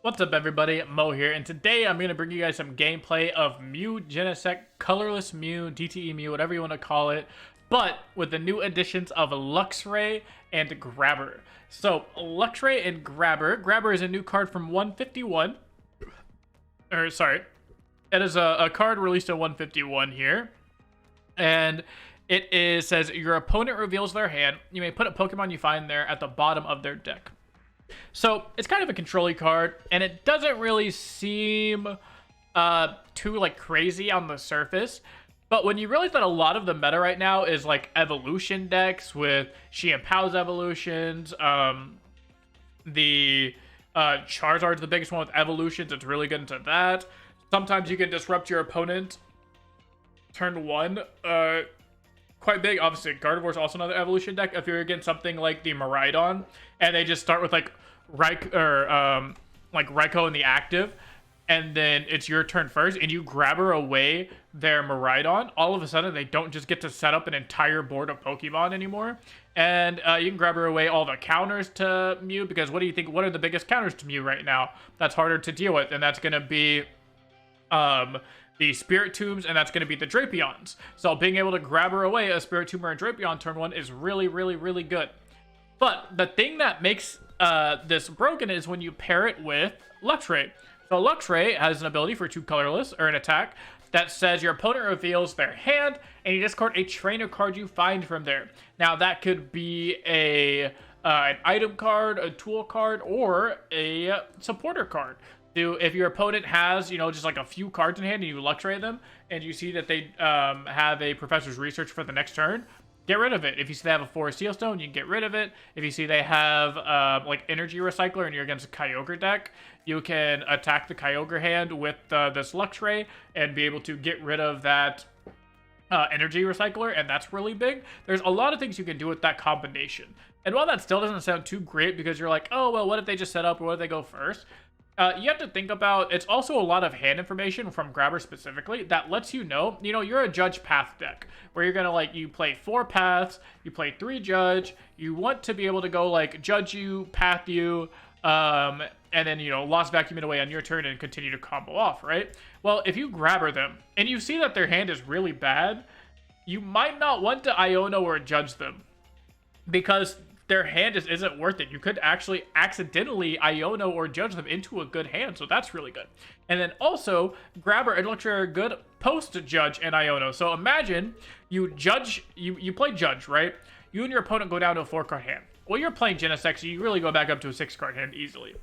What's up, everybody? Mo here, and today I'm going to bring you guys some gameplay of Mew Genesect, Colorless Mew, DTE Mew, whatever you want to call it, but with the new additions of Luxray and Grabber. So, Luxray and Grabber. Grabber is a new card from 151. It is a card released at 151 here, and says your opponent reveals their hand. You may put a Pokemon you find there at the bottom of their deck. So it's kind of a control-y card, and it doesn't really seem too like crazy on the surface. But when you realize that a lot of the meta right now is like evolution decks with Shi and Pao's evolutions, the Charizard's the biggest one with evolutions. It's really good into that. Sometimes you can disrupt your opponent turn one. Quite big. Obviously, Gardevoir's also another evolution deck. If you're against something like the Miraidon, and they just start with like Raikou in the active, and then it's your turn first, and you Grabber away their Miraidon, all of a sudden they don't just get to set up an entire board of Pokemon anymore. And you can Grabber away all the counters to Mew, because what do you think? What are the biggest counters to Mew right now? That's harder to deal with, and that's going to be the Spirit Tombs, and that's going to be the Drapions. So being able to Grabber away a Spirit Tomb or a Drapion turn one is really, really, really good. But the thing that makes this broken is when you pair it with Luxray. So Luxray has an ability for 2 colorless, or an attack, that says your opponent reveals their hand, and you discard a trainer card you find from there. Now that could be an item card, a tool card, or a supporter card. If your opponent has, just like a few cards in hand and you Luxray them, and you see that they have a Professor's Research for the next turn, get rid of it. If you see they have a Forest Seal Stone, you can get rid of it. If you see they have like Energy Recycler and you're against a Kyogre deck, you can attack the Kyogre hand with this Luxray and be able to get rid of that Energy Recycler, and that's really big. There's a lot of things you can do with that combination. And while that still doesn't sound too great because you're like, oh, well, what if they just set up, or what if they go first? You have to think about, it's also a lot of hand information from Grabber specifically that lets you know, you're a Judge Path deck where you're going to you play 4 paths, you play 3 Judge, you want to be able to go Judge you, Path you, and then, Lost Vacuum it away on your turn and continue to combo off, right? Well, if you Grabber them and you see that their hand is really bad, you might not want to Iono or Judge them because their hand just isn't worth it. You could actually accidentally Iono or Judge them into a good hand, so that's really good. And then also, Grabber and Luxray are good post-Judge and Iono. So imagine you Judge, you play Judge, right? You and your opponent go down to a 4-card hand. Well, you're playing Genesect, so you really go back up to a 6-card hand easily.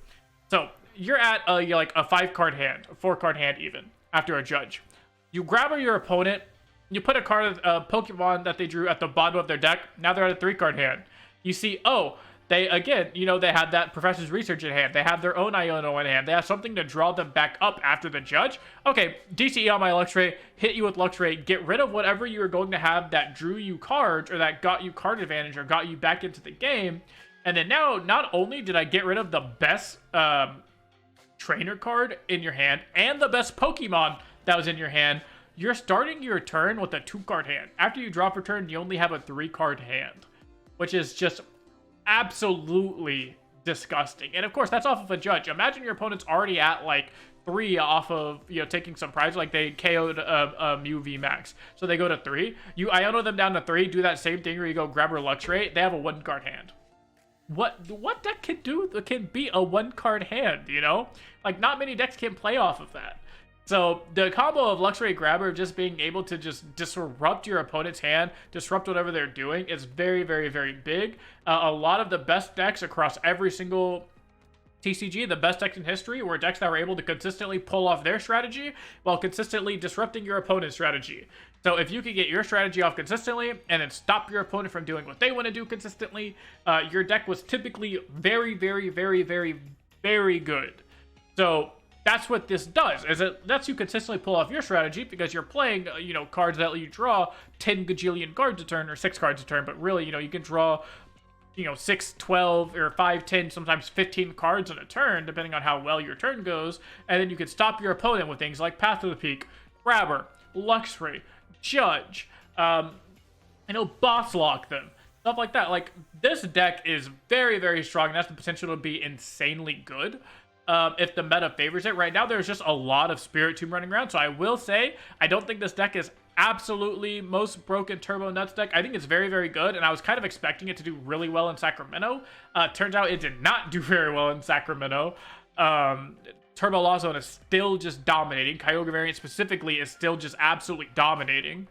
So you're at a 5-card hand, a 4-card hand even, after a Judge. You Grabber your opponent, you put a card of Pokemon that they drew at the bottom of their deck, now they're at a 3-card hand. You see, oh, they had that Professor's Research in hand. They have their own Iono in hand. They have something to draw them back up after the Judge. Okay, DCE on my Luxray, hit you with Luxray, get rid of whatever you were going to have that drew you cards or that got you card advantage or got you back into the game. And then now, not only did I get rid of the best trainer card in your hand and the best Pokemon that was in your hand, you're starting your turn with a 2-card hand. After you drop a turn, you only have a 3-card hand, which is just absolutely disgusting. And of course, that's off of a Judge. Imagine your opponent's already at 3 off of, taking some prize, like they KO'd Mew V Max. So they go to 3. You Iono them down to 3, do that same thing where you go Grabber Luxray. They have a 1-card hand. What deck can be a 1-card hand, Not many decks can play off of that. So the combo of Luxray Grabber just being able to just disrupt your opponent's hand, disrupt whatever they're doing, is very, very, very big. A lot of the best decks across every single TCG, the best decks in history, were decks that were able to consistently pull off their strategy while consistently disrupting your opponent's strategy. So if you can get your strategy off consistently and then stop your opponent from doing what they want to do consistently, your deck was typically very, very, very, very, very good. So that's what this does, is it lets you consistently pull off your strategy because you're playing, cards that let you draw 10 gajillion cards a turn, or 6 cards a turn, but really, you can draw, 6, 12, or 5, 10, sometimes 15 cards in a turn, depending on how well your turn goes, and then you can stop your opponent with things like Path to the Peak, Grabber, Luxray, Judge, boss lock them, stuff like that. This deck is very, very strong, and has the potential to be insanely good. if the meta favors it. Right now, there's just a lot of Spirit Tomb running around. So I will say, I don't think this deck is absolutely most broken Turbo Nuts deck. I think it's very, very good, and I was kind of expecting it to do really well in Sacramento. Turns out it did not do very well in Sacramento. Turbo Law Zone is still just dominating. Kyogre variant specifically is still just absolutely dominating.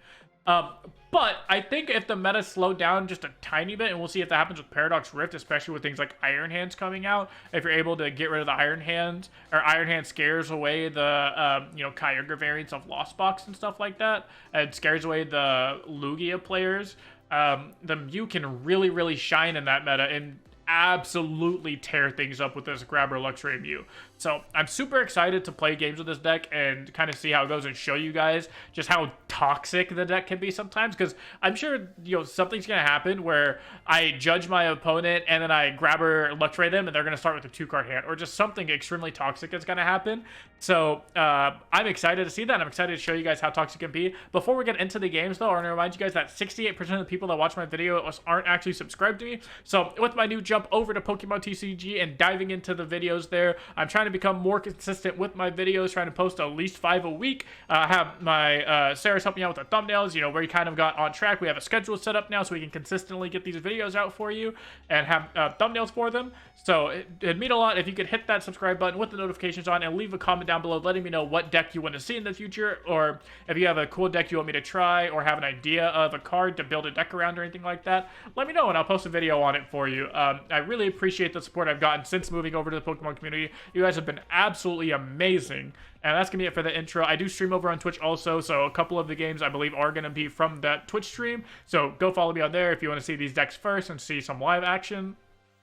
But I think if the meta slowed down just a tiny bit, and we'll see if that happens with Paradox Rift, especially with things like Iron Hands coming out, if you're able to get rid of the Iron Hands, or Iron Hand scares away the, Kyogre variants of Lost Box and stuff like that, and scares away the Lugia players, the Mew can really, really shine in that meta and absolutely tear things up with this Grabber Luxray Mew. So I'm super excited to play games with this deck and kind of see how it goes and show you guys just how toxic the deck can be sometimes, because I'm sure something's gonna happen where I judge my opponent and then I Grabber Luxray them and they're gonna start with a 2-card hand, or just something extremely toxic is gonna happen. So I'm excited to see that. I'm excited to show you guys how toxic it can be. Before we get into the games though, I want to remind you guys that 68% of the people that watch my video aren't actually subscribed to me. So with my new jump over to Pokemon TCG and diving into the videos there, I'm trying to become more consistent with my videos, trying to post at least 5 a week. Have my Sarah's helping out with the thumbnails, where you kind of got on track. We have a schedule set up now so we can consistently get these videos out for you and have thumbnails for them. So it'd mean a lot if you could hit that subscribe button with the notifications on and leave a comment down below letting me know what deck you want to see in the future, or if you have a cool deck you want me to try, or have an idea of a card to build a deck around or anything like that. Let me know and I'll post a video on it for you. I really appreciate the support I've gotten since moving over to the Pokemon community. You guys have been absolutely amazing. And that's going to be it for the intro. I do stream over on Twitch also, so a couple of the games I believe are going to be from that Twitch stream. So go follow me on there if you want to see these decks first and see some live action.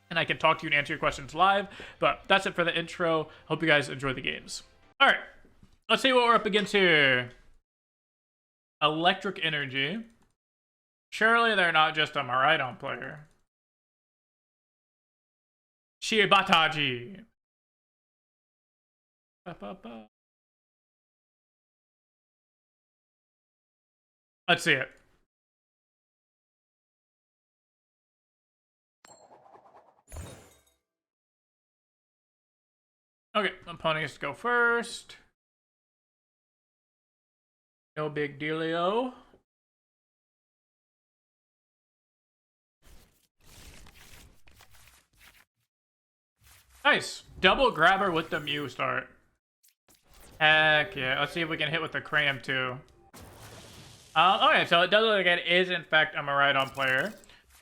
And I can talk to you and answer your questions live. But that's it for the intro. Hope you guys enjoy the games. All right, let's see what we're up against here. Electric Energy. Surely they're not just a Miraidon player. Shibataji. Let's see it. Okay, opponent gets to go first. No big dealio. Nice. Double Grabber with the Mew start. Heck yeah. Let's see if we can hit with the Cram too. Okay, so it does look like it is in fact a Miraidon player.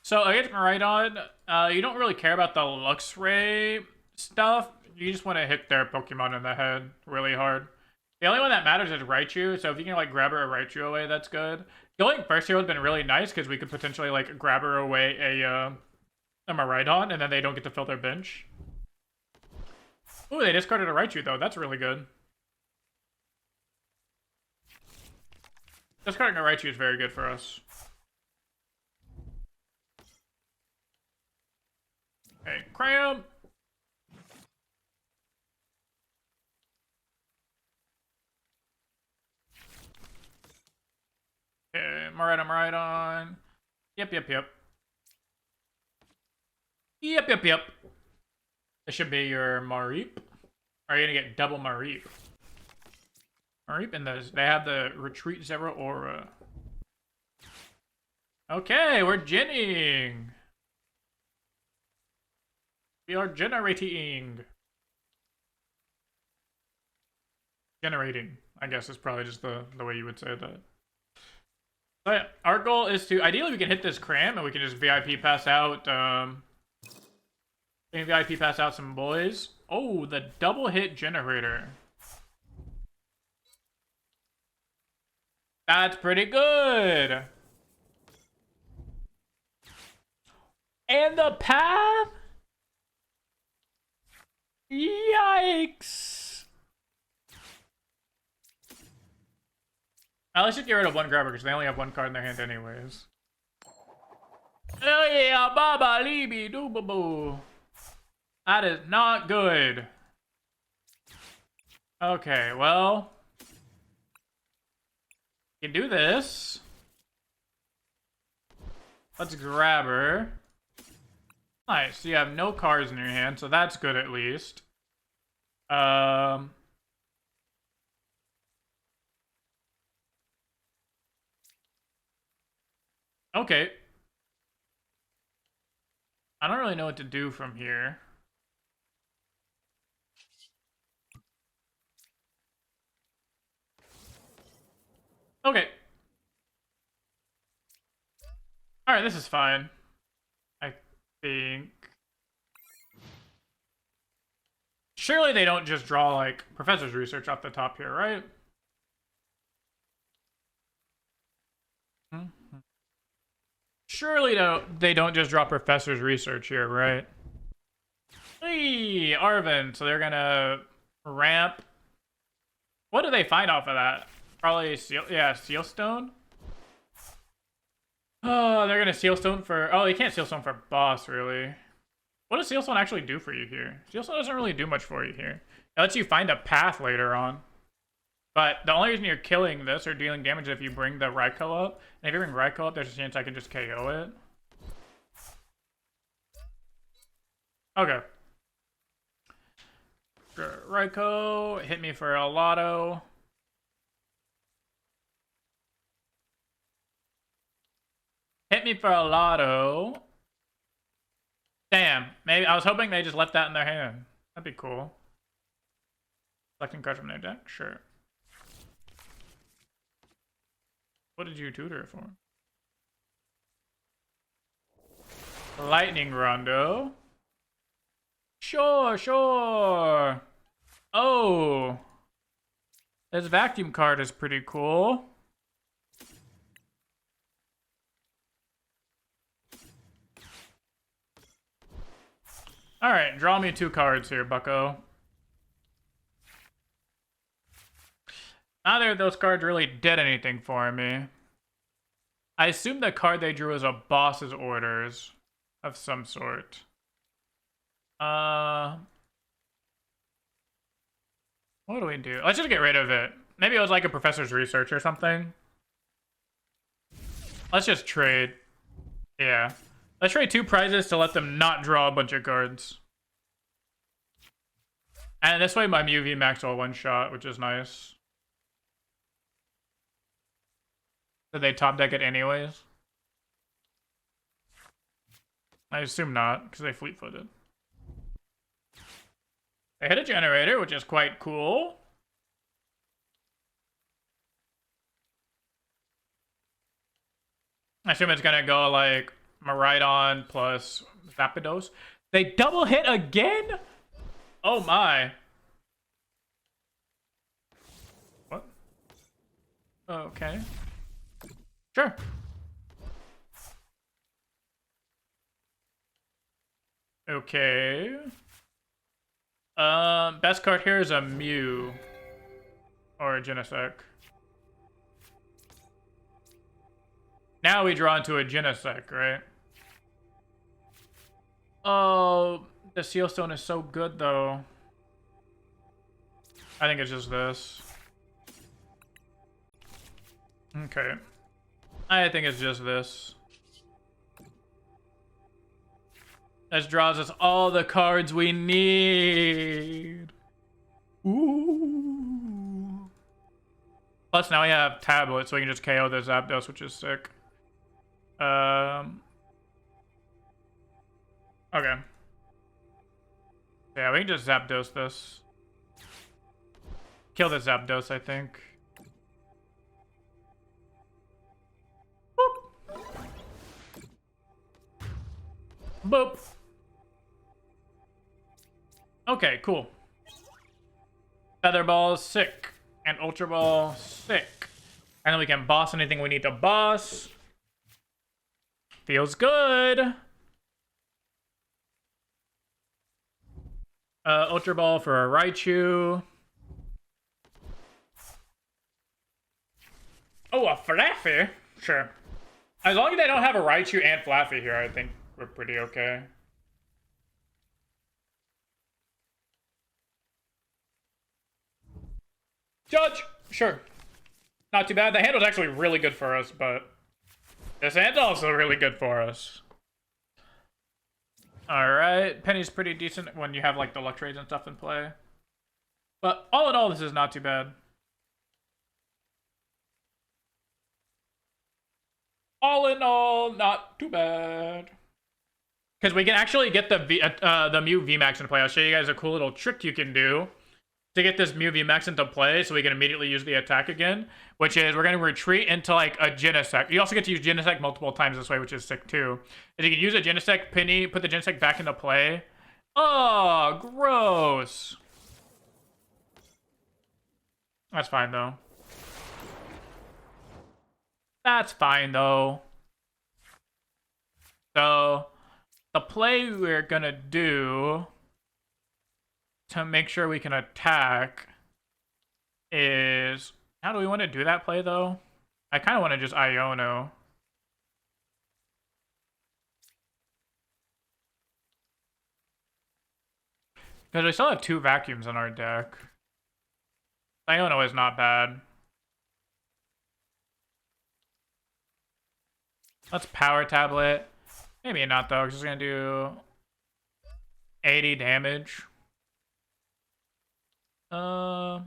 So against Miraidon, you don't really care about the Luxray stuff. You just want to hit their Pokemon in the head really hard. The only one that matters is Raichu, so if you can like Grabber or Raichu away, that's good. Going first here would have been really nice because we could potentially like Grabber away a Miraidon and then they don't get to fill their bench. Ooh, they discarded a Raichu though. That's really good. Discarding a Raichu is very good for us. Okay, Cram. Okay, Miraidon. Yep. This should be your Mareep. Are you gonna get double Mareep? Mareep and they have the Retreat Zero Aura. Okay, we're genning. We are generating. Generating, I guess is probably just the way you would say that. But our goal is to, ideally we can hit this Cram and we can just VIP pass out, VIP pass out some boys. Oh, the double hit generator. That's pretty good. And the path? Yikes. Let's just get rid of one Grabber because they only have one card in their hand anyways. Oh yeah, baba leeby doobaboo. That is not good. Okay, well. You can do this. Let's Grabber. Nice, you have no cards in your hand, so that's good at least. Um. Okay. I don't really know what to do from here. Okay. Alright, this is fine. I think. Surely they don't just draw, like, Professor's Research off the top here, right? Surely they don't just draw Professor's Research here, right? Hey, Arvin. So they're gonna ramp. What do they find off of that? Probably Sealstone. Oh, they're gonna Sealstone for. Oh, they can't Sealstone for boss, really. What does Sealstone actually do for you here? Sealstone doesn't really do much for you here. It lets you find a path later on. But the only reason you're killing this or dealing damage is if you bring the Raikou up. And if you bring Raikou up, there's a chance I can just KO it. Okay. Raikou, hit me for a lotto. Hit me for a lotto. Damn, maybe I was hoping they just left that in their hand. That'd be cool. Selecting cards from their deck? Sure. What did you tutor for? Lightning Rondo. Sure, sure. Oh. This vacuum card is pretty cool. Alright, draw me 2 cards here, bucko. Neither of those cards really did anything for me. I assume the card they drew is a boss's orders of some sort. What do we do? Let's just get rid of it. Maybe it was like a Professor's Research or something. Let's just trade. Yeah. Let's trade 2 prizes to let them not draw a bunch of cards. And this way my Mew VMAX will one-shot, which is nice. Did they top deck it anyways? I assume not, because they fleet-footed. They hit a generator, which is quite cool. I assume it's gonna go like Miraidon plus Zapdos. They double hit again? Oh my. What? Okay. Sure. Okay. Best card here is a Mew. Or a Genesect. Now we draw into a Genesect, right? Oh, the Sealstone is so good, though. I think it's just this. Okay. I think it's just this. This draws us all the cards we need. Ooh. Plus, now we have Tablet, so we can just KO the Zapdos, which is sick. Okay. Yeah, we can just Zapdos this. Kill the Zapdos, I think. Boop. Boop. Okay, cool. Feather Ball, sick. And Ultra Ball, sick. And then we can boss anything we need to boss. Feels good. Ultra Ball for a Raichu. Oh, a Flaffy? Sure. As long as they don't have a Raichu and Flaffy here, I think we're pretty okay. Judge! Sure. Not too bad. The handle's actually really good for us, but this hand's also really good for us. Alright. Penny's pretty decent when you have, like, the Luxrays and stuff in play. But all in all, this is not too bad. All in all, not too bad. Because we can actually get the Mew VMAX into play. I'll show you guys a cool little trick you can do to get this Mew VMAX into play so we can immediately use the attack again, which is we're going to retreat into like a Genesect. You also get to use Genesect multiple times this way, which is sick too. And you can use a Genesect Penny, put the Genesect back into play. Oh, gross. That's fine though. That's fine though. So the play we're gonna do to make sure we can attack is, how do we want to do that play though? I kind of want to just Iono. Because we still have 2 vacuums in our deck. Iono is not bad. Let's power tablet. Maybe not though, because it's gonna do 80 damage. Yeah,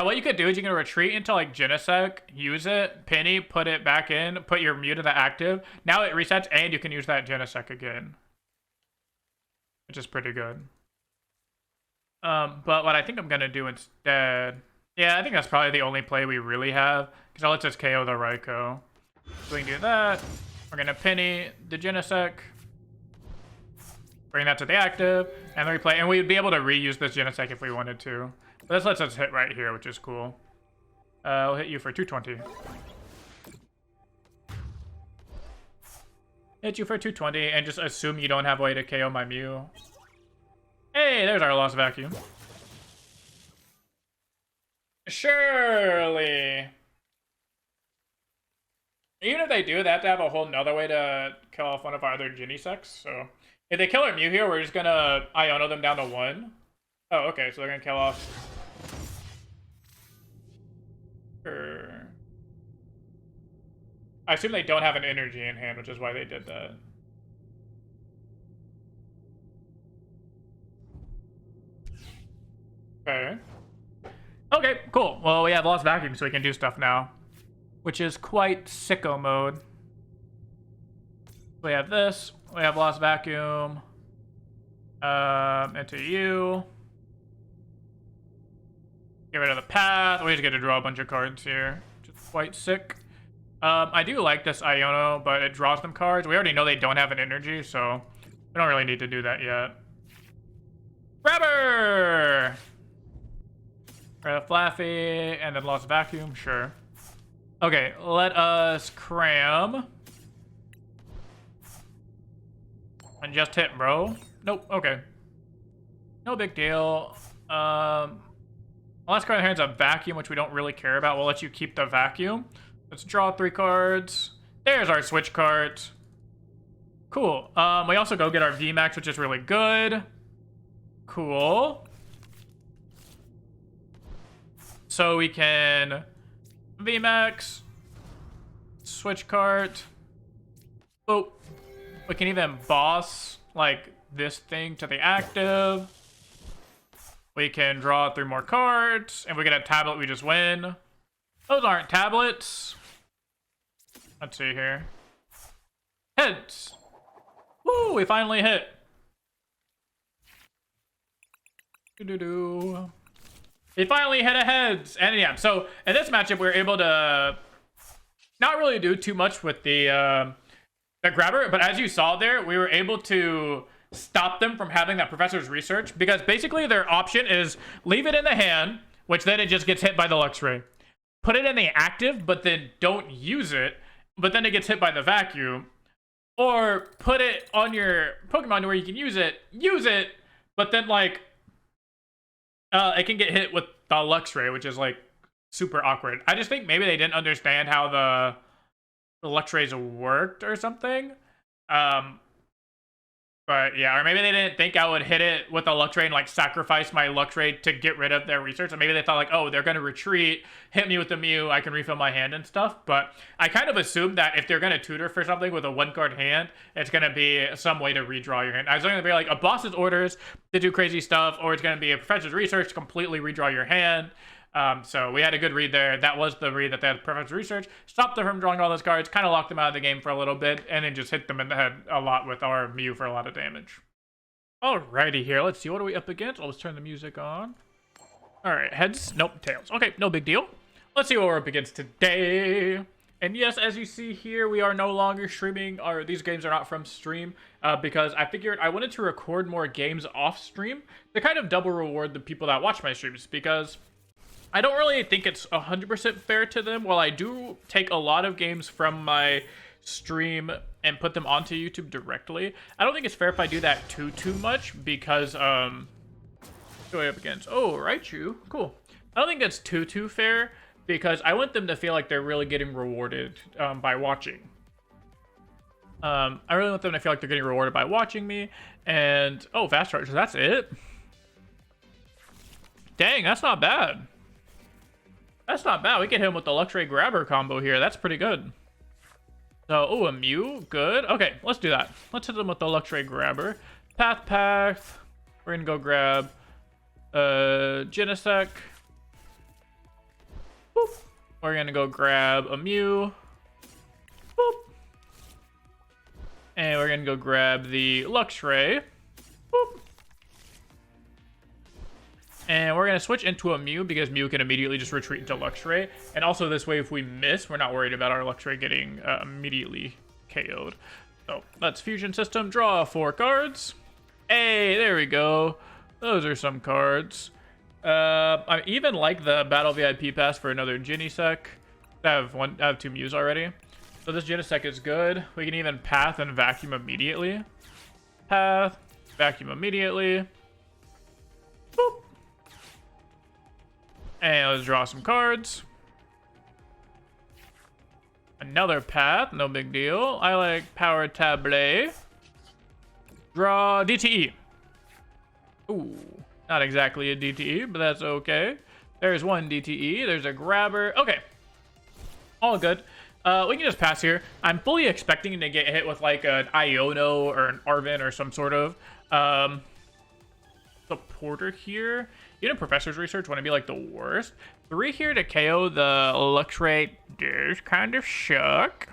what you could do is you can retreat into like Genesect, use it, Penny, put it back in, put your Mew to the active. Now it resets and you can use that Genesect again, which is pretty good. But what I think I'm gonna do instead, yeah, I think that's probably the only play we really have, because it lets us KO the Raikou. So we can do that. We're gonna Penny the Genesect, bring that to the active, and then replay. And we'd be able to reuse this Genesect if we wanted to. But this lets us hit right here, which is cool. I'll hit you for 220. Hit you for 220, and just assume you don't have a way to KO my Mew. Hey, there's our lost vacuum. Surely. Even if they do, they have to have a whole nother way to kill off one of our other Genesects. So if they kill our Mew here, we're just gonna Iono them down to 1. Oh, okay, so they're gonna kill off. Sure. I assume they don't have an energy in hand, which is why they did that. Okay. Okay, cool. Well, we have lost vacuum, so we can do stuff now, which is quite sicko mode. We have this. We have lost vacuum. Into you. Get rid of the path. We just get to draw a bunch of cards here, which is quite sick. I do like this Iono, but it draws them cards. We already know they don't have an energy, so we don't really need to do that yet. Grabber! Flaffy, and then lost vacuum, sure. Okay, let us cram. And just hit, bro. Nope, okay. No big deal. Last card in the hand's a vacuum, which we don't really care about. We'll let you keep the vacuum. Let's draw 3 cards. There's our switch cards. Cool. We also go get our VMAX, which is really good. Cool. So we can VMAX, switch cart. Oh, we can even boss like this thing to the active. We can draw 3 more cards, and we get a tablet, we just win. Those aren't tablets. Let's see here. Heads. Woo, we finally hit. Doo-doo-doo. We finally hit a heads. And yeah, so in this matchup, we were able to not really do too much with the grabber, but as you saw there, we were able to stop them from having that professor's research, because basically their option is leave it in the hand, which then it just gets hit by the Luxray. Put it in the active, but then don't use it, but then it gets hit by the vacuum. Or put it on your Pokemon where you can use it, but then like it can get hit with the Luxray, which is like super awkward. I just think maybe they didn't understand how the Luxrays worked or something. But yeah, or maybe they didn't think I would hit it with a Luxray and like sacrifice my Luxray to get rid of their research. Or maybe they thought like, oh, they're gonna retreat, hit me with the Mew, I can refill my hand and stuff. But I kind of assumed that if they're gonna tutor for something with a 1-card hand, it's gonna be some way to redraw your hand. I was gonna be like a boss's orders to do crazy stuff, or it's gonna be a professor's research to completely redraw your hand. So we had a good read there. That was the read that they had Professor's Research. Stopped them from drawing all those cards, kind of locked them out of the game for a little bit, and then just hit them in the head a lot with our Mew for a lot of damage. Alrighty here, let's see, what are we up against? Let's turn the music on. Alright, heads, nope, tails. Okay, no big deal. Let's see what we're up against today. And yes, as you see here, we are no longer streaming, or these games are not from stream, because I figured I wanted to record more games off stream to kind of double reward the people that watch my streams, because I don't really think it's 100% fair to them. While I do take a lot of games from my stream and put them onto YouTube directly, I don't think it's fair if I do that too much, because going up against, oh, Raichu, cool. I don't think that's too fair, because I want them to feel like they're really getting rewarded by watching. I really want them to feel like they're getting rewarded by watching me. And oh, fast charge, that's it. Dang, that's not bad. That's not bad. We can hit him with the Luxray Grabber combo here. That's pretty good. So, oh, a Mew. Good. Okay, let's do that. Let's hit him with the Luxray Grabber. Path. We're going to go grab Genesect. Boop. We're going to go grab a Mew. Boop. And we're going to go grab the Luxray. Boop. And we're going to switch into a Mew, because Mew can immediately just retreat into Luxray. And also this way, if we miss, we're not worried about our Luxray getting immediately KO'd. So let's Fusion System, draw 4 cards. Hey, there we go. Those are some cards. I even like the Battle VIP pass for another Genesect. I have 2 Mews already. So this Genesect is good. We can even Path and Vacuum immediately. Path, Vacuum immediately. Boop. And let's draw some cards. Another Path, no big deal. I like Power Tablet. Draw DTE. Ooh, not exactly a DTE, but that's okay. There's one DTE. There's a Grabber. Okay, all good. We can just pass here. I'm fully expecting to get hit with like an Iono or an Arven or some sort of supporter here. You know, Professor's Research wouldn't be like the worst. 3 here to KO the Luxray does kind of suck.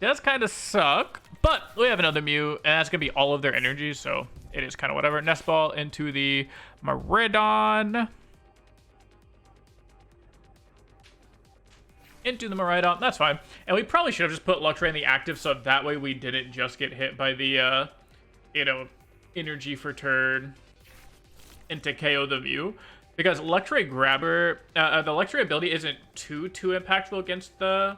Does kind of suck. But we have another Mew, and that's going to be all of their energy, so it is kind of whatever. Nest Ball into the Miraidon. Into the Miraidon. That's fine. And we probably should have just put Luxray in the active, so that way we didn't just get hit by the, you know, energy for turn into KO the Mew, because Luxray Grabber, the Luxray ability isn't too impactful against the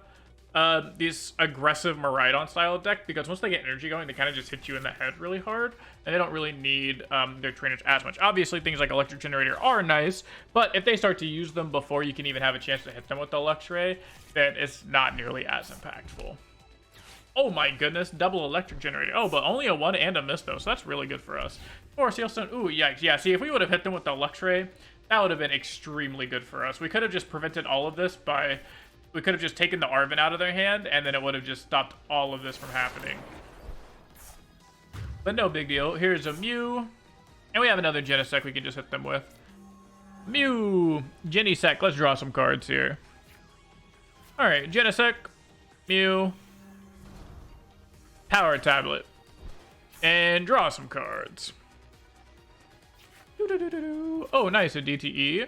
these aggressive Miraidon style deck, because once they get energy going, they kind of just hit you in the head really hard, and they don't really need their trainers as much. Obviously, things like Electric Generator are nice, but if they start to use them before you can even have a chance to hit them with the Luxray, then it's not nearly as impactful. Oh my goodness, double Electric Generator. Oh, but only a 1 and a miss though, so that's really good for us. Or Sealstone. Ooh, yikes. Yeah, see, if we would have hit them with the Luxray, that would have been extremely good for us. We could have just prevented all of this by... We could have just taken the Arven out of their hand, and then it would have just stopped all of this from happening. But no big deal. Here's a Mew. And we have another Genesect we can just hit them with. Mew. Genesect. Let's draw some cards here. Alright, Genesect. Mew. Power Tablet. And draw some cards. Oh, nice, a DTE.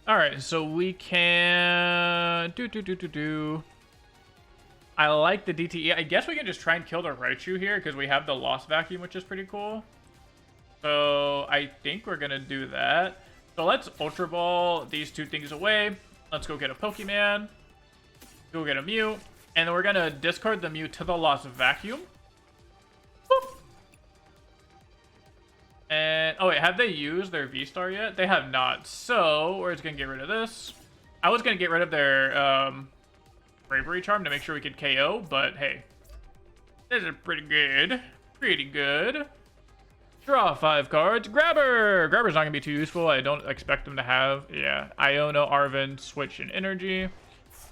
Alright, so we can... I like the DTE. I guess we can just try and kill the Raichu here, because we have the Lost Vacuum, which is pretty cool. So I think we're going to do that. So let's Ultra Ball these 2 things away. Let's go get a Pokemon. Go get a Mew. And then we're going to discard the Mew to the Lost Vacuum. Boop. And, oh wait, have they used their V-Star yet? They have not. So, we're just going to get rid of this. I was going to get rid of their Bravery Charm to make sure we could KO, but hey. This is pretty good. Pretty good. Draw 5 cards. Grabber! Grabber's not going to be too useful. I don't expect him to have. Yeah. Iono, Arven, Switch, and Energy.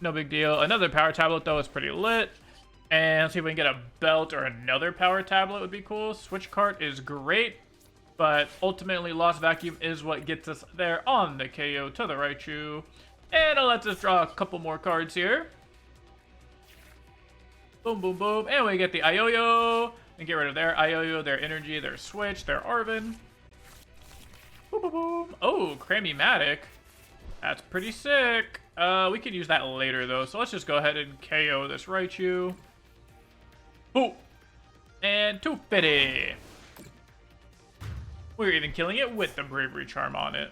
No big deal. Another power tablet, though, is pretty lit. And let's see if we can get a belt or another power tablet would be cool. Switch card is great. But ultimately, Lost Vacuum is what gets us there on the KO to the Raichu. And it lets us draw a couple more cards here. Boom, boom, boom. And we get the Ioyo. And get rid of their Ioyo, their Energy, their Switch, their Arven. Boom, boom, boom. Oh, Crammy-matic. That's pretty sick. We could use that later, though. So let's just go ahead and KO this Raichu. Boom. And 250. We're even killing it with the Bravery Charm on it.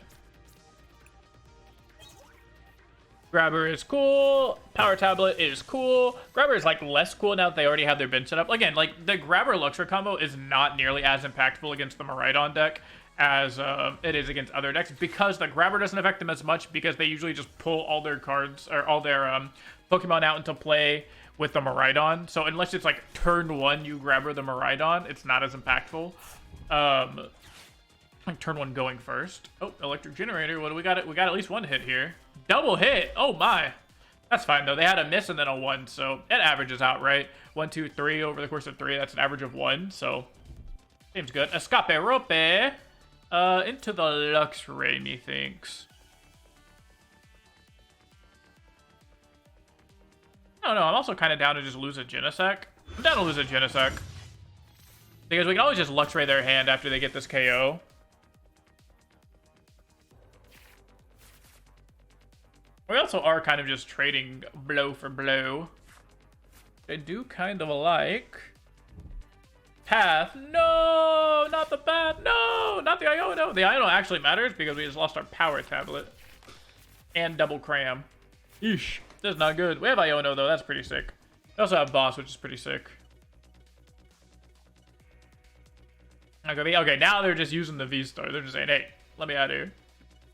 Grabber is cool. Power Tablet is cool. Grabber is like less cool now that they already have their bin set up. Again, like the Grabber Luxray combo is not nearly as impactful against the Miraidon deck as it is against other decks because the Grabber doesn't affect them as much because they usually just pull all their cards or all their Pokemon out into play with the Miraidon. So unless it's like turn 1 you Grabber the Miraidon, it's not as impactful. Like turn 1 going first. Oh, Electric Generator. What do we got? We got at least one hit here. Double hit. Oh my. That's fine though. They had a miss and then a 1, so it averages out, right? 1, 2, 3 over the course of 3. That's an average of 1, so seems good. Escape Rope. Into the Luxray, methinks. I don't know. I'm also kind of down to just lose a Genesect. I'm down to lose a Genesect because we can always just Luxray their hand after they get this KO. We also are kind of just trading blow for blow. I do kind of like Path. No, not the Path. No, not the Iono. The Iono actually matters because we just lost our power tablet and double cram. Eesh, this is not good. We have Iono though. That's pretty sick. We also have Boss, which is pretty sick. Okay, now they're just using the V-Star. They're just saying, hey, let me out of here.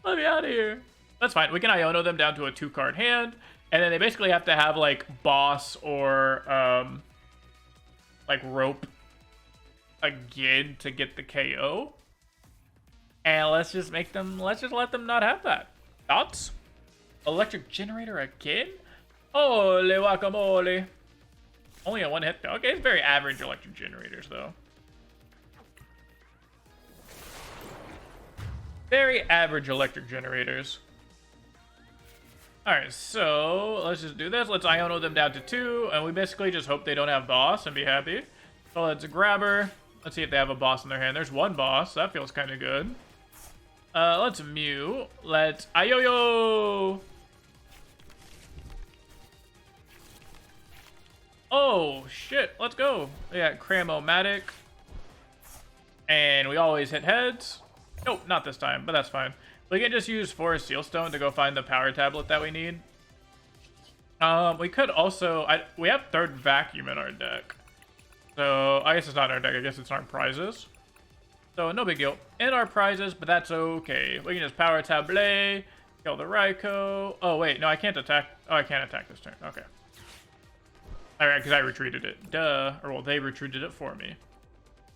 Let me out of here. That's fine. We can Iono them down to a 2-card hand. And then they basically have to have, like, Boss or, like, Rope again to get the KO. And let's just let them not have that. Thoughts? Electric Generator again? Holy guacamole. Only a 1 hit, though. Okay, it's very average Electric Generators, though. Very average Electric Generators. Alright, so let's just do this. Let's Iono them down to 2, and we basically just hope they don't have Boss and be happy. So let's Grabber. Let's see if they have a Boss in their hand. There's 1 Boss. That feels kind of good. Let's Mew. Let's Ioyo. Oh, shit. Let's go. We got Cram-O-Matic. And we always hit heads. Nope, not this time, but that's fine. We can just use Forest Sealstone to go find the power tablet that we need. We could also... we have 3rd Vacuum in our deck. So, I guess it's not in our deck. I guess it's in our prizes. So, no big deal. In our prizes, but that's okay. We can just Power Tablet, kill the Raikou. Oh, wait. No, I can't attack. Oh, I can't attack this turn. Okay. Alright, because I retreated it. Duh. Or, well, they retreated it for me.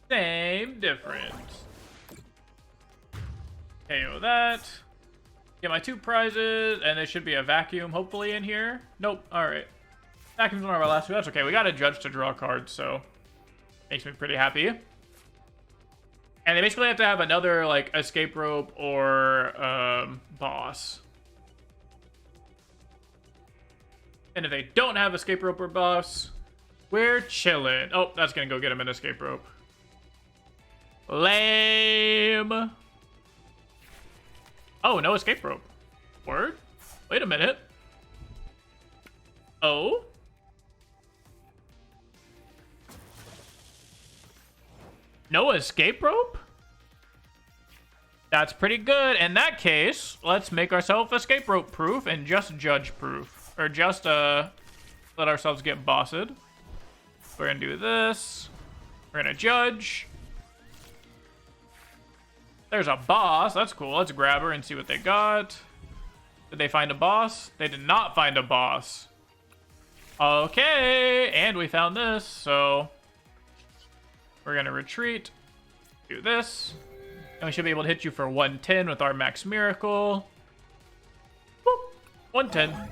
Same difference. KO that. Get my 2 prizes, and there should be a Vacuum, hopefully, in here. Nope. Alright. Vacuum's one of our last 2. That's okay. We got a Judge to draw cards, so makes me pretty happy. And they basically have to have another, like, Escape Rope or Boss. And if they don't have Escape Rope or Boss, we're chilling. Oh, that's gonna go get him an Escape Rope. Lame. Oh, no Escape Rope. Word? Wait a minute. Oh? No Escape Rope? That's pretty good. In that case, let's make ourselves Escape Rope proof and just Judge proof. Or just let ourselves get bossed. We're gonna do this. We're gonna Judge. There's a boss. That's cool. Let's grab her and see what they got. Did they find a boss? They did not find a boss. Okay. And we found this, so... We're gonna retreat, do this, and we should be able to hit you for 110 with our Max Miracle. Boop, 110.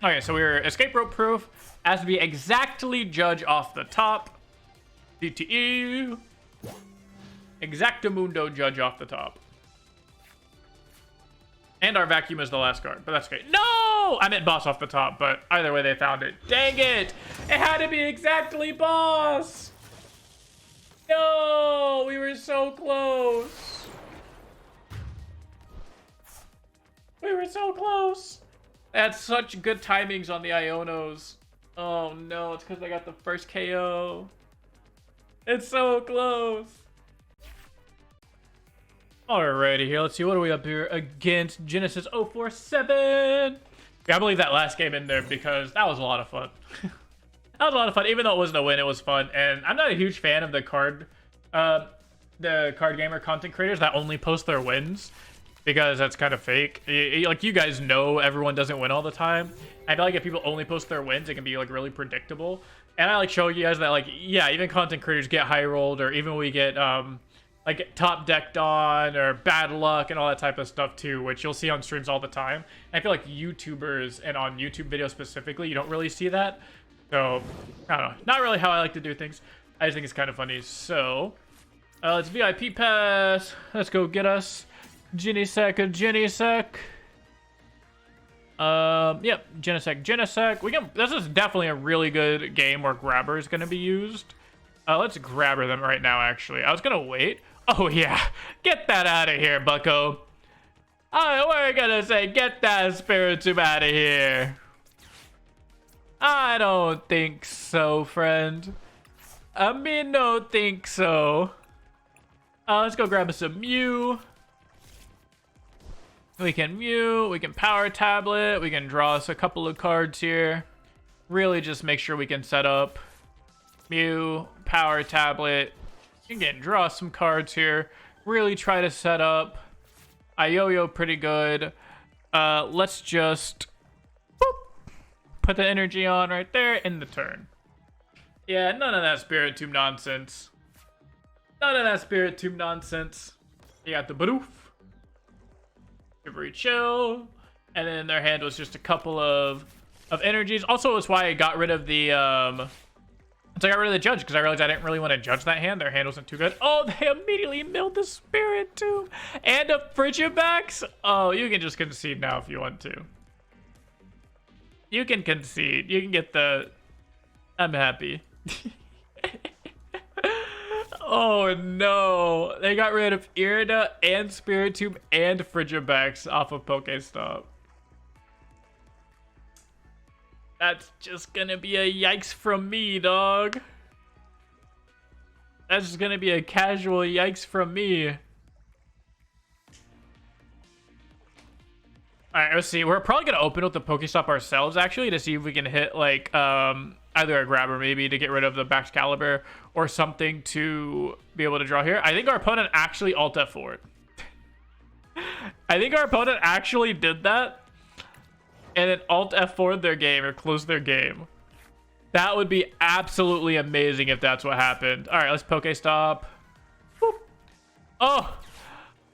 Okay, so we're escape rope proof. Has to be exactly judge off the top. DTE. Exactamundo judge off the top. And our vacuum is the last card, but that's okay. No! I meant boss off the top, but either way they found it. Dang it! It had to be exactly boss! No! We were so close! We were so close! That's such good timings on the Ionos. Oh no, it's because I got the first KO. It's so close. Alrighty, here, let's see, what are we up here against Genesis 047? Yeah, I believe that last game in there because that was a lot of fun. That was a lot of fun, even though it wasn't a win, it was fun. And I'm not a huge fan of the card gamer content creators that only post their wins because that's kind of fake. Like, you guys know everyone doesn't win all the time. I feel like if people only post their wins, it can be like really predictable. And I like showing you guys that, like, yeah, even content creators get high rolled, or even we get like top decked on or bad luck and all that type of stuff too, which you'll see on streams all the time. And I feel like YouTubers and on YouTube videos specifically, you don't really see that. So I don't know, not really how I like to do things. I just think it's kind of funny. So let's VIP pass. Let's go get us Genesect. Yep, Genesect. We can. This is definitely a really good game where Grabber is going to be used. Let's Grabber them right now. Actually, I was gonna wait. Oh yeah, get that out of here, Bucko. We're gonna say get that Spiritomb out of here. I don't think so, friend. I mean, no think so. Let's go grab us some Mew. We can Mew, we can Power Tablet, we can draw us a couple of cards here. Really just make sure we can set up Mew, Power Tablet. Again, draw some cards here. Really try to set up Ioyo pretty good. Let's just boop, put the energy on right there in the turn. Yeah, none of that Spiritomb nonsense. None of that Spiritomb nonsense. You got the Bidoof. Very chill. And then their hand was just a couple of energies. Also, it's why I got rid of the so I got rid of the judge, because I realized I didn't really want to judge that hand. Their hand wasn't too good. Oh, they immediately milled the Spiritomb and a Frigibax. Oh, you can just concede now if you want to. You can concede. You can get the... I'm happy. Oh no, they got rid of Irida and Spiritomb and Frigibax off of Pokestop. That's just gonna be a yikes from me, dog. That's just gonna be a casual yikes from me. Alright, let's see. We're probably gonna open up the Pokestop ourselves, actually, to see if we can hit, like, either a Grabber, maybe, to get rid of the Baxcalibur, or something to be able to draw here. I think our opponent actually Alt F4 it. I think our opponent actually did that, and then Alt F4'd their game, or closed their game. That would be absolutely amazing if that's what happened. Alright, let's Pokestop. Boop.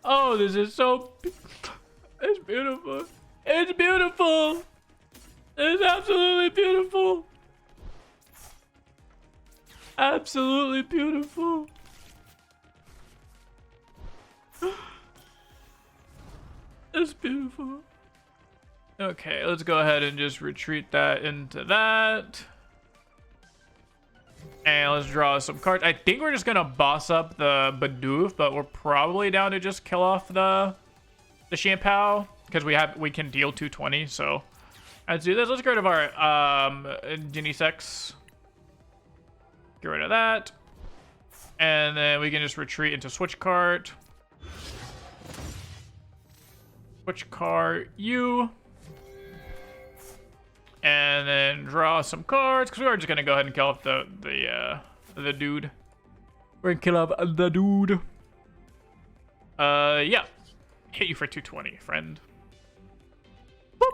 Oh, this is so... It's beautiful. It's beautiful. It's absolutely beautiful. Absolutely beautiful. It's beautiful. Okay, let's go ahead and just retreat that into that. And let's draw some cards. I think we're just gonna boss up the Bidoof, but we're probably down to just kill off the Shampoo, because we can deal 220. So let's do this. Let's get rid of our Genesects. Get rid of that, and then we can just retreat into switch card. Switch card you, and then draw some cards, because we are just gonna go ahead and kill off the dude. We're gonna kill off the dude. Yeah. Hit you for 220, friend. Boop.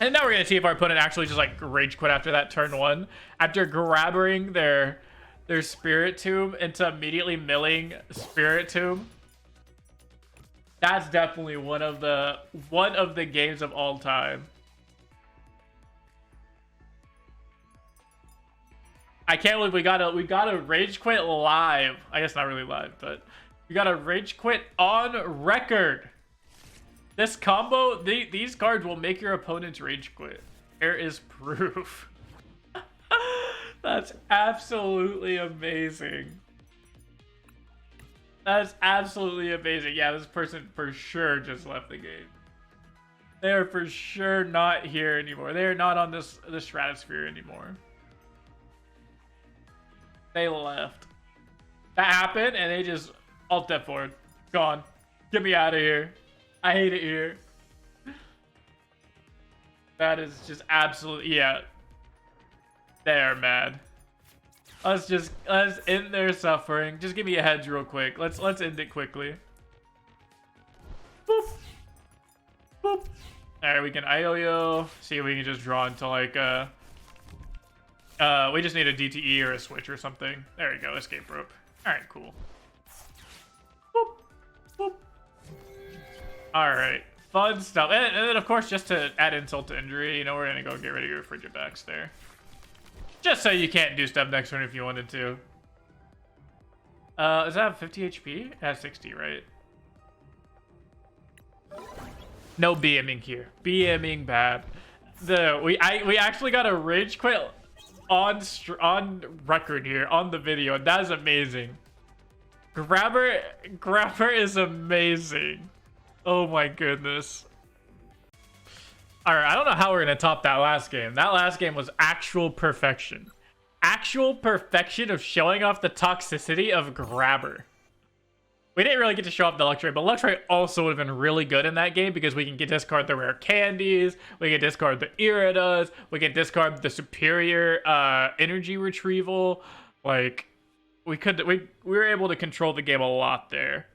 And now we're gonna see if our opponent actually just like rage quit after that turn one, after grabbing their their Spirit Tomb into immediately milling Spirit Tomb. That's definitely one of the games of all time. I can't believe we got a rage quit live. I guess not really live, but we got a rage quit on record. This combo, these cards will make your opponent's rage quit. There is proof. That's absolutely amazing. That's absolutely amazing. Yeah, this person for sure just left the game. They are for sure not here anymore. They are not on the stratosphere anymore. They left. That happened, and they just alt F4. Gone. Get me out of here. I hate it here. That is just absolutely, yeah. They're mad. Let's end their suffering. Just give me a heads real quick. Let's end it quickly. Boop. Boop. Alright, we can IOYO. See if we can just draw into like we just need a DTE or a switch or something. There we go, escape rope. Alright, cool. Boop. Boop. Alright. Fun stuff. And then of course, just to add insult to injury, you know, we're gonna go get rid of your Frigidbacks there. Just so you can't do stuff next turn if you wanted to. Does that have 50 HP? It has 60, right? No BMing here. BMing bad. We actually got a rage quit on record here on the video. That is amazing. Grabber is amazing. Oh my goodness. Alright, I don't know how we're going to top that last game. That last game was actual perfection. Actual perfection of showing off the toxicity of Grabber. We didn't really get to show off the Luxray, but Luxray also would have been really good in that game because we can discard the rare candies, we can discard the Iridas, we can discard the superior energy retrieval. Like, we were able to control the game a lot there.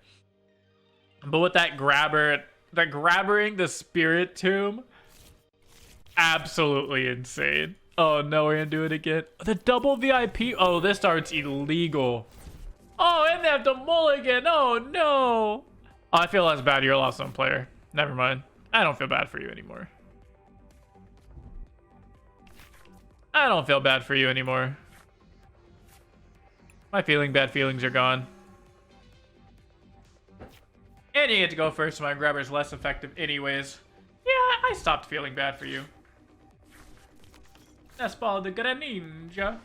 But with that grabbering the Spirit Tomb, absolutely insane. Oh no, we're gonna do it again. The double VIP. Oh, this start's illegal. Oh, and they have to mulligan. Oh no. Oh, I feel less bad. You're a lost zone player. Never mind. I don't feel bad for you anymore. I don't feel bad for you anymore. My bad feelings are gone. And you get to go first, so my Grabber's less effective anyways. Yeah, I stopped feeling bad for you. Espal de Greninja.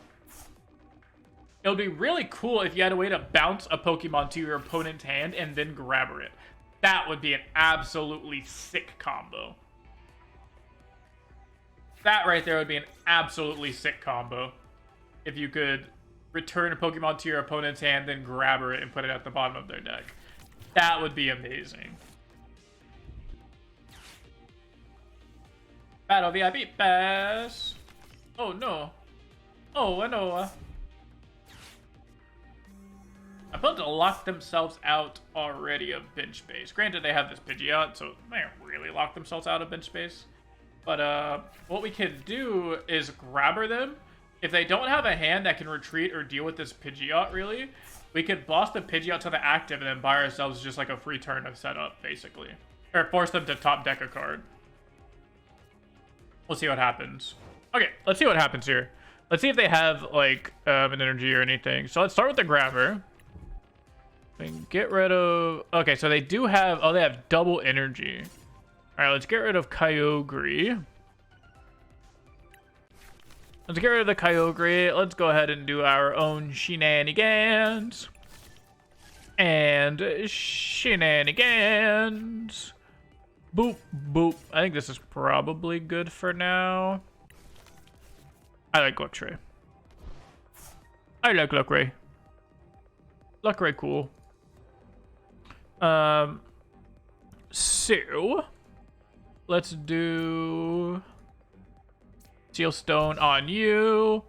It would be really cool if you had a way to bounce a Pokemon to your opponent's hand and then Grabber it. That would be an absolutely sick combo. That right there would be an absolutely sick combo. If you could return a Pokemon to your opponent's hand, then Grabber it and put it at the bottom of their deck. That would be amazing. Battle VIP pass. Oh no. Oh, I know. Opponents locked themselves out already of bench space. Granted, they have this Pidgeot, so they don't really lock themselves out of bench space. But what we can do is Grabber them. If they don't have a hand that can retreat or deal with this Pidgeot, really, we could boss the Pidgeot to the active and then buy ourselves just like a free turn of setup, basically. Or force them to top deck a card. We'll see what happens. Okay, let's see what happens here. Let's see if they have, like, an energy or anything. So let's start with the Grabber. And get rid of... Okay, so they do have... Oh, they have double energy. Alright, let's get rid of Kyogre. Let's get rid of the Kyogre. Let's go ahead and do our own shenanigans. And shenanigans. Boop, boop. I think this is probably good for now. I like Luxray. I like Luxray. Luxray cool. So let's do Steel Stone on you.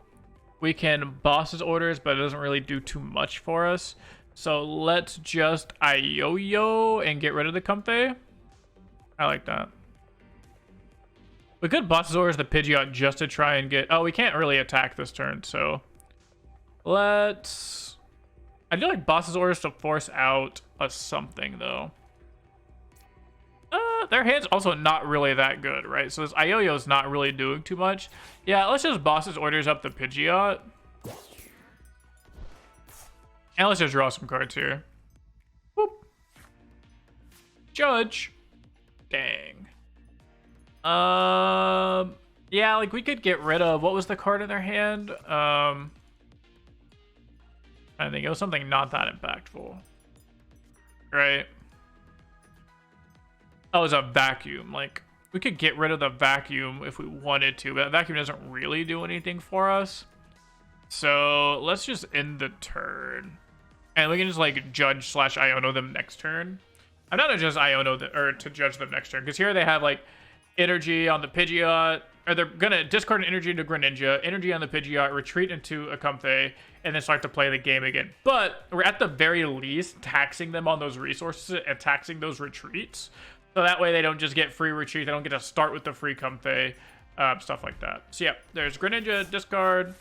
We can boss's orders, but it doesn't really do too much for us. So let's just IOYO and get rid of the Comfey. I like that. We could boss's orders the Pidgeot just to try and get... Oh, we can't really attack this turn, so Let's... I do like boss's orders to force out a something, though. Their hand's also not really that good, right? So this Ioyo's not really doing too much. Yeah, let's just boss's orders up the Pidgeot. And let's just draw some cards here. Whoop. Judge. Dang. Yeah, like we could get rid of... What was the card in their hand? I think it was something not that impactful. Right? Oh, it was a vacuum. Like, we could get rid of the vacuum if we wanted to, but that vacuum doesn't really do anything for us. So let's just end the turn. And we can just, like, judge / Iono them next turn. I'm not to just Iono or to judge them next turn, because here they have, like, energy on the Pidgeot, or they're gonna discard an energy into Greninja, energy on the Pidgeot, retreat into a Comfey, and then start to play the game again. But we're at the very least taxing them on those resources and taxing those retreats. So that way they don't just get free retreat, they don't get to start with the free Comfey, stuff like that. So yeah, there's Greninja, discard,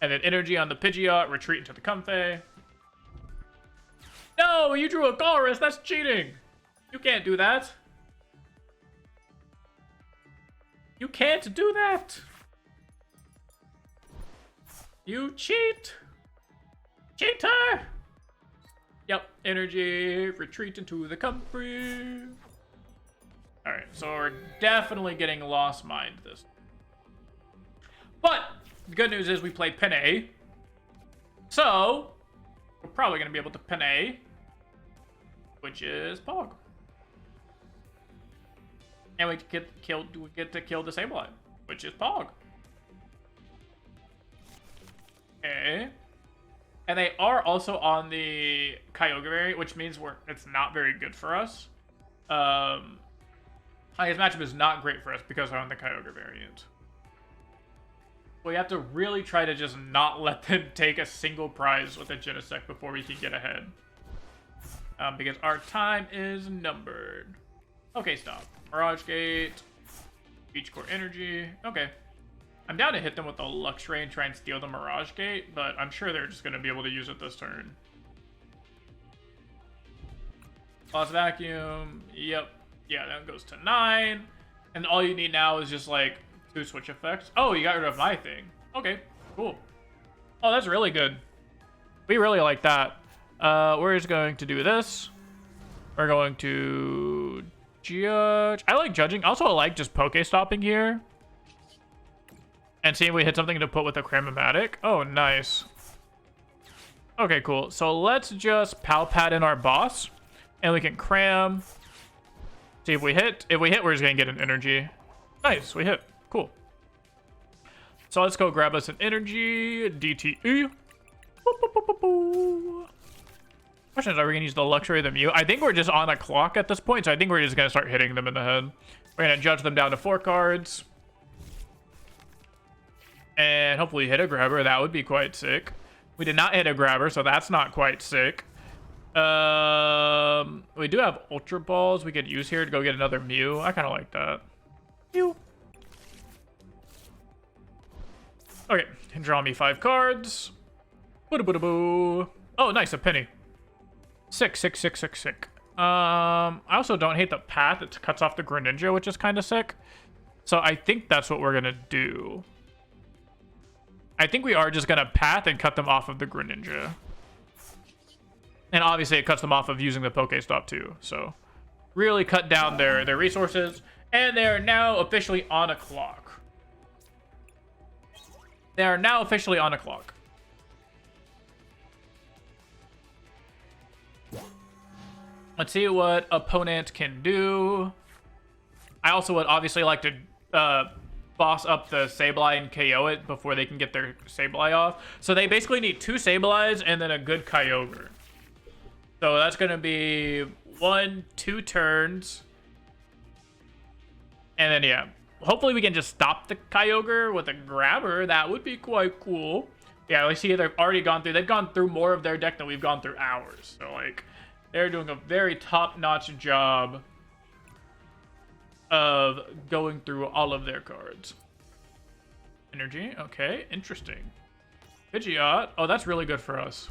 and then energy on the Pidgeot, retreat into the Comfey. No, you drew a Colress, that's cheating! You can't do that. You can't do that! You cheat! Cheater! Yep, energy, retreat into the Comfey. Alright, so we're definitely getting Lost Mind this. But, the good news is we play Penne. So, we're probably going to be able to Penne, which is Pog. And we get to kill Disableite, which is Pog. Okay. And they are also on the Kyogre variant, which means it's not very good for us. His matchup is not great for us because they're on the Kyogre variant. We have to really try to just not let them take a single prize with a Genesect before we can get ahead. Because our time is numbered. Okay, stop. Mirage Gate. Beach Core Energy. Okay. I'm down to hit them with the Luxray and try and steal the Mirage Gate, but I'm sure they're just going to be able to use it this turn. Lost Vacuum. Yep. Yeah, that goes to 9. And all you need now is just, like, 2 switch effects. Oh, you got rid of my thing. Okay, cool. Oh, that's really good. We really like that. We're just going to do this. We're going to judge. I like judging. Also, I like just Pokestopping here. And see if we hit something to put with a Cramomatic. Oh, nice. Okay, cool. So let's just Palpat in our boss. And we can cram. See if we hit. If we hit, we're just going to get an energy. Nice, we hit. Cool. So let's go grab us an energy. DTE. Question is, are we going to use the Luxray or the Mew? I think we're just on a clock at this point, so I think we're just going to start hitting them in the head. We're going to judge them down to 4 cards. And hopefully hit a Grabber. That would be quite sick. We did not hit a Grabber, so that's not quite sick. We do have Ultra Balls we could use here to go get another Mew. I kind of like that. Mew. Okay, and draw me 5 cards. Boo-da-boo-da-boo. Oh, nice, a penny. Sick. I also don't hate the path. It cuts off the Greninja, which is kind of sick. So I think that's what we're going to do. I think we are just going to path and cut them off of the Greninja. And obviously it cuts them off of using the Pokestop too. So really cut down their resources. And they are now officially on a clock. They are now officially on a clock. Let's see what opponent can do. I also would obviously like to boss up the Sableye and KO it before they can get their Sableye off. So they basically need 2 Sableyes and then a good Kyogre. So that's going to be 1-2 turns. And then, yeah. Hopefully we can just stop the Kyogre with a Grabber. That would be quite cool. Yeah, we see they've already gone through. They've gone through more of their deck than we've gone through ours. So, like, they're doing a very top-notch job of going through all of their cards. Energy. Okay, interesting. Pidgeot. Oh, that's really good for us.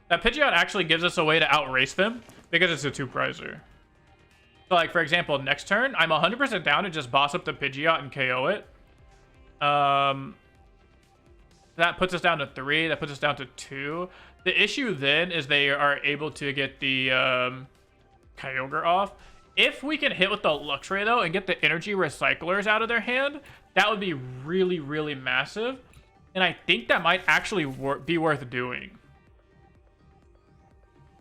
That Pidgeot actually gives us a way to outrace them because it's a 2-prizer. So, like, for example, next turn, I'm 100% down to just boss up the Pidgeot and KO it. That puts us down to 3. That puts us down to 2. The issue then is they are able to get the Kyogre off. If we can hit with the Luxray, though, and get the energy recyclers out of their hand, that would be really, really massive. And I think that might actually be worth doing.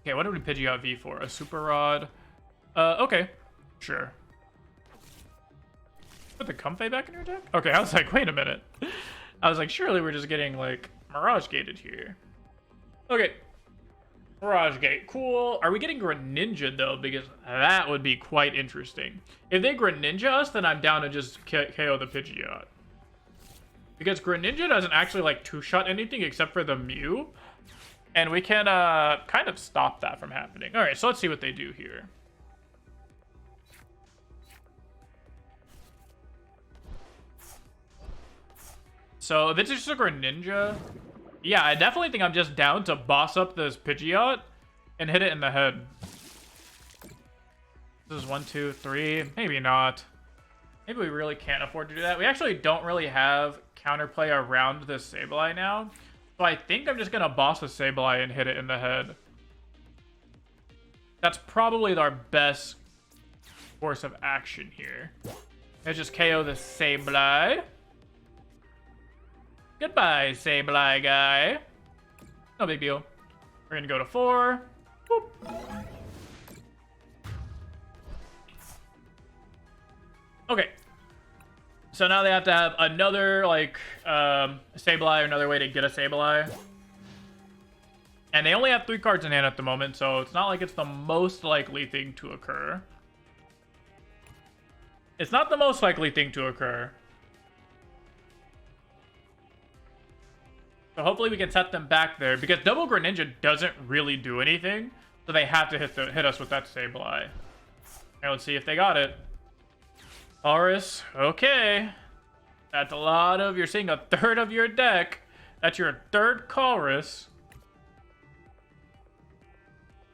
Okay, what did we Pidgeot V for? A Super Rod. Okay. Sure. Put the Comfey back in your deck? Okay, I was like, wait a minute. I was like, surely we're just getting, like, Mirage Gated here. Okay. Mirage Gate. Cool. Are we getting Greninja, though? Because that would be quite interesting. If they Greninja us, then I'm down to just KO the Pidgeot. Because Greninja doesn't actually, like, two-shot anything except for the Mew. And we can kind of stop that from happening. All right, so let's see what they do here. So if it's just a Greninja, yeah, I definitely think I'm just down to boss up this Pidgeot and hit it in the head. This is 1, 2, 3. Maybe not. Maybe we really can't afford to do that. We actually don't really have counterplay around this Sableye now. So I think I'm just going to boss the Sableye and hit it in the head. That's probably our best course of action here. Let's just KO the Sableye. Goodbye, Sableye guy. No big deal. We're going to go to 4. Boop. Okay. So now they have to have another, like, Sableye or another way to get a Sableye. And they only have 3 cards in hand at the moment, so it's not like it's the most likely thing to occur. It's not the most likely thing to occur. So hopefully we can set them back there, because Double Greninja doesn't really do anything, so they have to hit us with that Sableye. And let's see if they got it. Taurus, okay. That's a lot of, you're seeing a third of your deck. That's your 3rd Colress.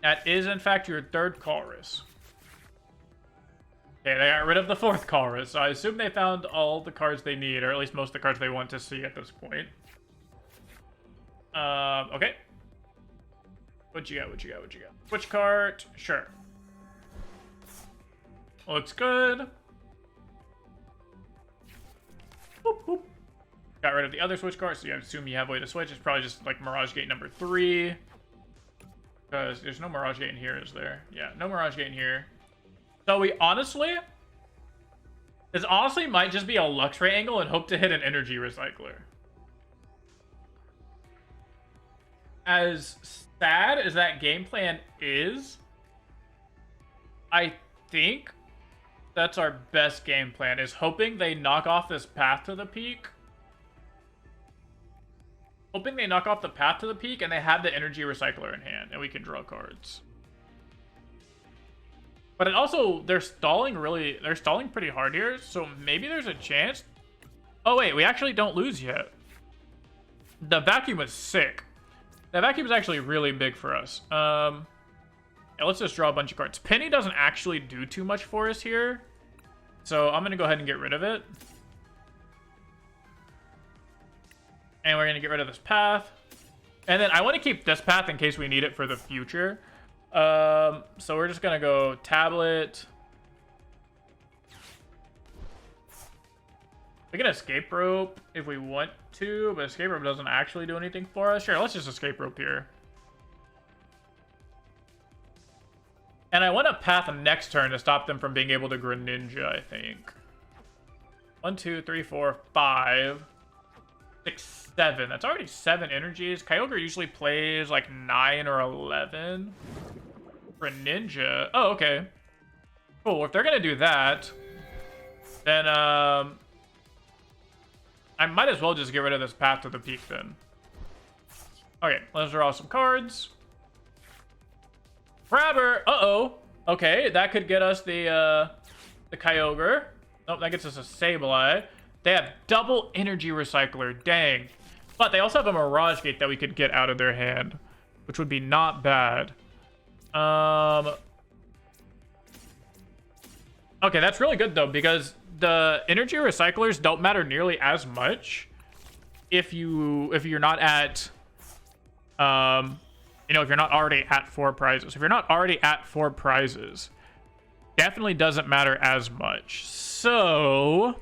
That is, in fact, your 3rd Colress. Okay, they got rid of the 4th Colress, so I assume they found all the cards they need, or at least most of the cards they want to see at this point. Okay. What you got? Switch cart, sure. Looks good. Boop, boop. Got rid of the other switch card, so I assume you have a way to switch. It's probably just like Mirage Gate number 3. Because there's no Mirage Gate in here, is there? Yeah, no Mirage Gate in here. So we honestly... This honestly might just be a Luxray angle and hope to hit an energy recycler. As sad as that game plan is, I think that's our best game plan, is hoping they knock off this path to the peak. Hoping they knock off the path to the peak and they have the energy recycler in hand and we can draw cards. But it also, they're stalling pretty hard here, so maybe there's a chance. Oh wait, we actually don't lose yet. The vacuum was sick. That vacuum is actually really big for us. Yeah, let's just draw a bunch of cards. Penny doesn't actually do too much for us here, so I'm going to go ahead and get rid of it. And we're going to get rid of this path. And then I want to keep this path in case we need it for the future. So we're just going to go tablet. We can escape rope if we want to, but escape rope doesn't actually do anything for us. Sure, let's just escape rope here. And I want a path next turn to stop them from being able to Greninja, I think. 1, 2, 3, 4, 5, 6, 7. That's already 7 energies. Kyogre usually plays like 9 or 11. Greninja. Oh, okay. Cool. Well, if they're going to do that, then, I might as well just get rid of this path to the peak then. Okay, let's draw some cards. Grabber! Uh-oh. Okay, that could get us the Kyogre. Oh, that gets us a Sableye. They have double energy recycler. Dang. But they also have a Mirage Gate that we could get out of their hand, which would be not bad. Okay, that's really good though, because the energy recyclers don't matter nearly as much if you're not at you know, if you're not already at 4 prizes. If you're not already at 4 prizes, definitely doesn't matter as much. So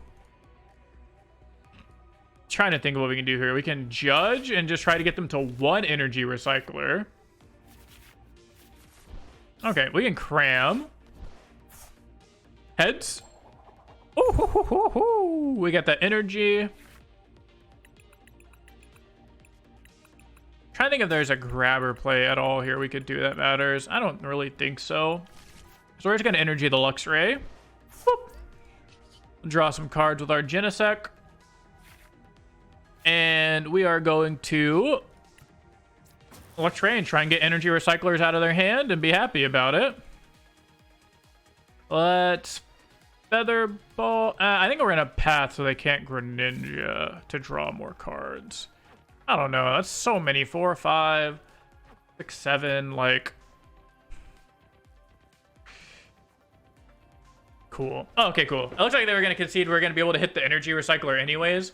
trying to think of what we can do here. We can judge and just try to get them to 1 energy recycler. Okay, we can cram. Heads. Ooh, we got the energy. Trying to think if there's a grabber play at all here we could do that matters. I don't really think so. So we're just gonna energy the Luxray. Whoop. Draw some cards with our Genesect. And we are going to Luxray and try and get energy recyclers out of their hand and be happy about it. Let's Feather Ball. I think we're in a path so they can't Greninja to draw more cards. I don't know. That's so many. 4, 5, 6, 7. Like, cool. Oh, okay, cool. It looks like they were going to concede. We're going to be able to hit the energy recycler anyways.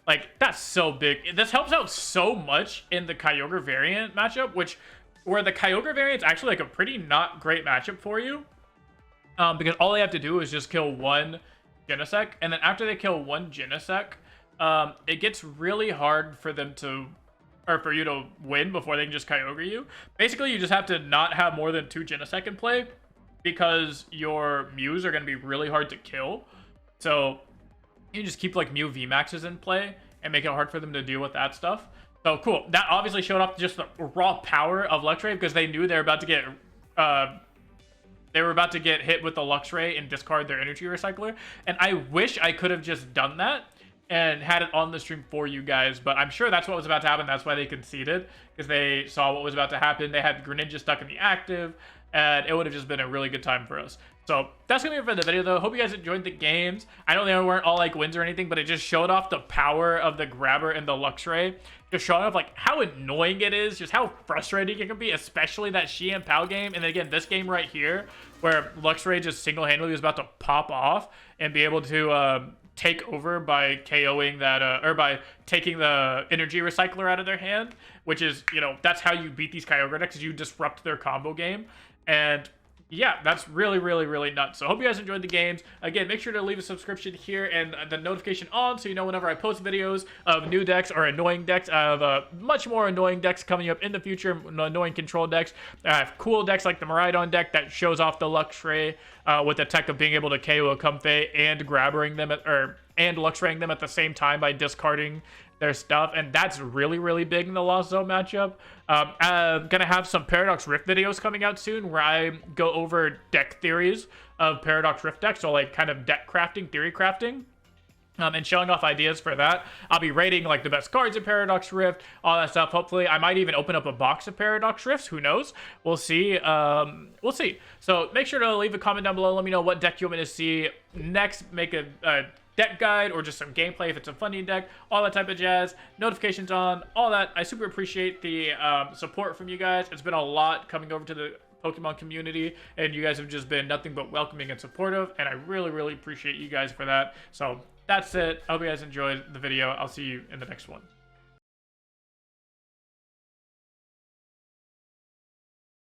Like, that's so big. This helps out so much in the Kyogre variant matchup, where the Kyogre variant's actually like a pretty not great matchup for you. Because all they have to do is just kill 1 Genesect, and then after they kill 1 Genesect, it gets really hard for them to, or for you to win before they can just Kyogre you. Basically, you just have to not have more than 2 Genesect in play, because your Mews are going to be really hard to kill. So you just keep like Mew VMAXs in play and make it hard for them to deal with that stuff. So cool. That obviously showed off just the raw power of Luxray, because they knew they were about to get hit with the Luxray and discard their energy recycler. And I wish I could have just done that and had it on the stream for you guys, but I'm sure that's what was about to happen. That's why they conceded, because they saw what was about to happen. They had Greninja stuck in the active, and it would have just been a really good time for us. So that's gonna be it for the video though. Hope you guys enjoyed the games. I know they weren't all like wins or anything, but it just showed off the power of the Grabber and the Luxray. Just showing off like how annoying it is, just how frustrating it can be, especially that Shi and Pao game. And then again, this game right here, where Luxray just single-handedly was about to pop off and be able to take over by KOing that, or by taking the energy recycler out of their hand, which is, you know, that's how you beat these Kyogre decks, is you disrupt their combo game. And yeah, that's really, really, really nuts. So I hope you guys enjoyed the games. Again, make sure to leave a subscription here and the notification on, so you know whenever I post videos of new decks or annoying decks. I have much more annoying decks coming up in the future, annoying control decks. I have cool decks like the Miraidon deck that shows off the Luxray with the tech of being able to KO a Comfey and grabbering them and Luxraying them at the same time by discarding their stuff, and that's really, really big in the Lost Zone matchup. I'm gonna have some Paradox Rift videos coming out soon where I go over deck theories of Paradox Rift decks, so like kind of deck crafting, theory crafting, and showing off ideas for that. I'll be rating like the best cards in Paradox Rift, all that stuff. Hopefully, I might even open up a box of Paradox Rifts. Who knows? We'll see. We'll see. So make sure to leave a comment down below. Let me know what deck you want me to see next. Make a deck guide or just some gameplay if it's a funny deck, all that type of jazz. Notifications on, all that. I super appreciate the support from you guys. It's been a lot coming over to the Pokemon community, and you guys have just been nothing but welcoming and supportive, and I really, really appreciate you guys for that. So that's it. I hope you guys enjoyed the video. I'll see you in the next one.